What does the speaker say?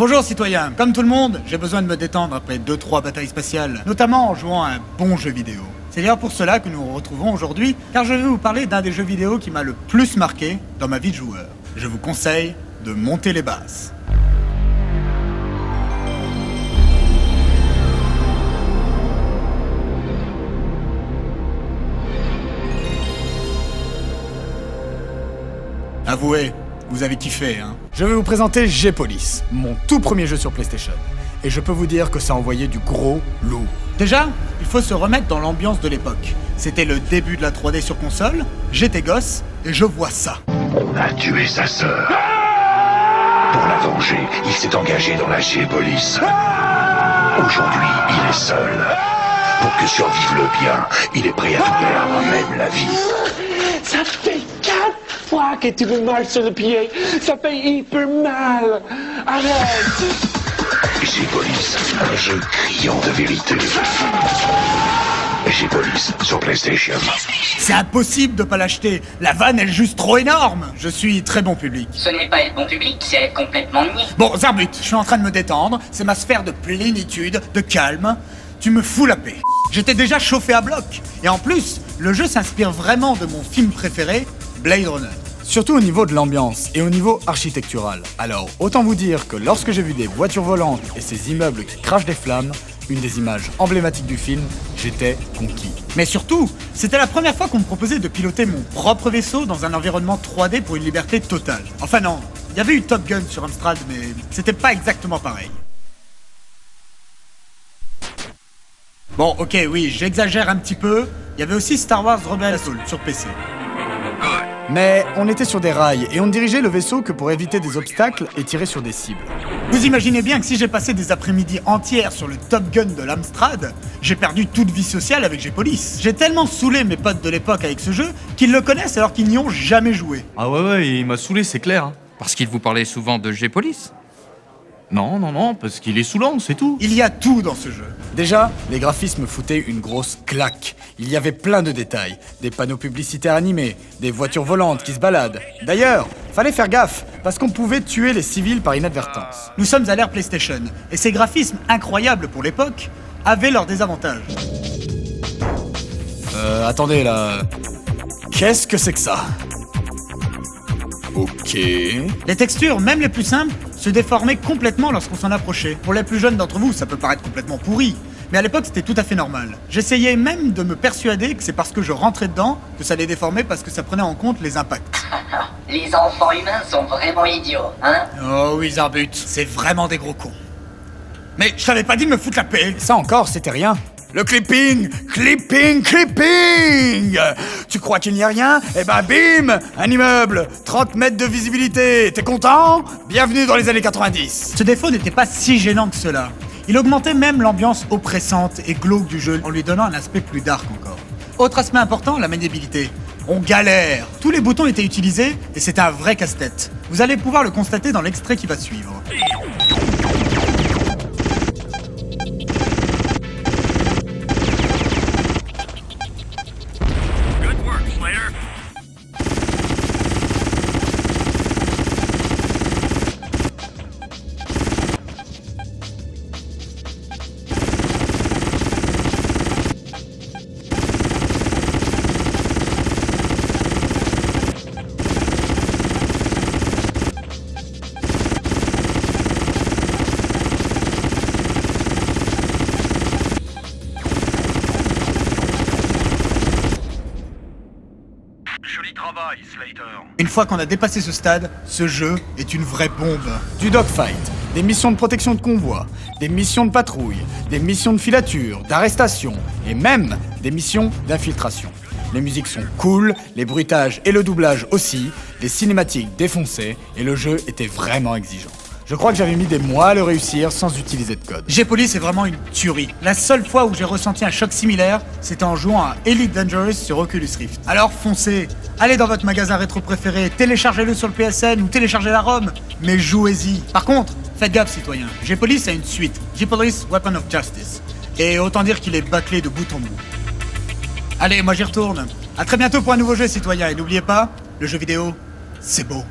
Bonjour citoyens, comme tout le monde, j'ai besoin de me détendre après 2-3 batailles spatiales, notamment en jouant à un bon jeu vidéo. C'est d'ailleurs pour cela que nous nous retrouvons aujourd'hui, car je vais vous parler d'un des jeux vidéo qui m'a le plus marqué dans ma vie de joueur. Je vous conseille de monter les basses. Avouez, vous avez kiffé, hein. Je vais vous présenter G-Police, mon tout premier jeu sur PlayStation. Et je peux vous dire que ça envoyait du gros lourd. Déjà, il faut se remettre dans l'ambiance de l'époque. C'était le début de la 3D sur console, j'étais gosse, et je vois ça. On a tué sa sœur. Pour la venger, il s'est engagé dans la G-Police. Aujourd'hui, il est seul. Pour que survive le bien, il est prêt à tout perdre, même la vie. Ça fait 4 fois que tu me marches sur le pied. Ça fait hyper mal. Arrête. G-Police, un jeu criant de vérité. G-Police sur PlayStation. C'est impossible de pas l'acheter, la vanne est juste trop énorme. Je suis très bon public. Ce n'est pas être bon public, c'est être complètement niais. Bon, Zarbut, je suis en train de me détendre, c'est ma sphère de plénitude, de calme. Tu me fous la paix. J'étais déjà chauffé à bloc. Et en plus, le jeu s'inspire vraiment de mon film préféré, Blade Runner. Surtout au niveau de l'ambiance et au niveau architectural. Alors, autant vous dire que lorsque j'ai vu des voitures volantes et ces immeubles qui crachent des flammes, une des images emblématiques du film, j'étais conquis. Mais surtout, c'était la première fois qu'on me proposait de piloter mon propre vaisseau dans un environnement 3D pour une liberté totale. Enfin non, il y avait eu Top Gun sur Amstrad, mais c'était pas exactement pareil. Bon, ok, oui, j'exagère un petit peu. Il y avait aussi Star Wars Rebel Assault sur PC. Mais on était sur des rails et on ne dirigeait le vaisseau que pour éviter des obstacles et tirer sur des cibles. Vous imaginez bien que si j'ai passé des après-midi entières sur le Top Gun de l'Amstrad, j'ai perdu toute vie sociale avec G-Police. J'ai tellement saoulé mes potes de l'époque avec ce jeu qu'ils le connaissent alors qu'ils n'y ont jamais joué. Ah ouais, il m'a saoulé, c'est clair. Hein. Parce qu'il vous parlait souvent de G-Police. Non, parce qu'il est saoulant, c'est tout. Il y a tout dans ce jeu. Déjà, les graphismes foutaient une grosse claque. Il y avait plein de détails. Des panneaux publicitaires animés, des voitures volantes qui se baladent. D'ailleurs, fallait faire gaffe, parce qu'on pouvait tuer les civils par inadvertance. Nous sommes à l'ère PlayStation, et ces graphismes incroyables pour l'époque avaient leurs désavantages. Attendez là... Qu'est-ce que c'est que ça ? Ok... Les textures, même les plus simples, se déformaient complètement lorsqu'on s'en approchait. Pour les plus jeunes d'entre vous, ça peut paraître complètement pourri, mais à l'époque c'était tout à fait normal. J'essayais même de me persuader que c'est parce que je rentrais dedans que ça les déformait parce que ça prenait en compte les impacts. Les enfants humains sont vraiment idiots, hein? Oh oui, Zarbut, c'est vraiment des gros cons. Mais je t'avais pas dit de me foutre la paix. Ça encore, c'était rien. Le clipping! Tu crois qu'il n'y a rien? Eh ben bim! Un immeuble! 30 mètres de visibilité! T'es content? Bienvenue dans les années 90! Ce défaut n'était pas si gênant que cela. Il augmentait même l'ambiance oppressante et glauque du jeu en lui donnant un aspect plus dark encore. Autre aspect important, la maniabilité. On galère! Tous les boutons étaient utilisés et c'était un vrai casse-tête. Vous allez pouvoir le constater dans l'extrait qui va suivre. Joli travail, Slater. Une fois qu'on a dépassé ce stade, ce jeu est une vraie bombe. Du dogfight, des missions de protection de convoi, des missions de patrouille, des missions de filature, d'arrestation et même des missions d'infiltration. Les musiques sont cool, les bruitages et le doublage aussi, les cinématiques défoncées et le jeu était vraiment exigeant. Je crois que j'avais mis des mois à le réussir sans utiliser de code. G-Police est vraiment une tuerie. La seule fois où j'ai ressenti un choc similaire, c'était en jouant à Elite Dangerous sur Oculus Rift. Alors foncez, allez dans votre magasin rétro préféré, téléchargez-le sur le PSN ou téléchargez la ROM, mais jouez-y. Par contre, faites gaffe citoyens, G-Police a une suite, G-Police Weapon of Justice. Et autant dire qu'il est bâclé de bout en bout. Allez, moi j'y retourne. A très bientôt pour un nouveau jeu citoyens, et n'oubliez pas, le jeu vidéo, c'est beau.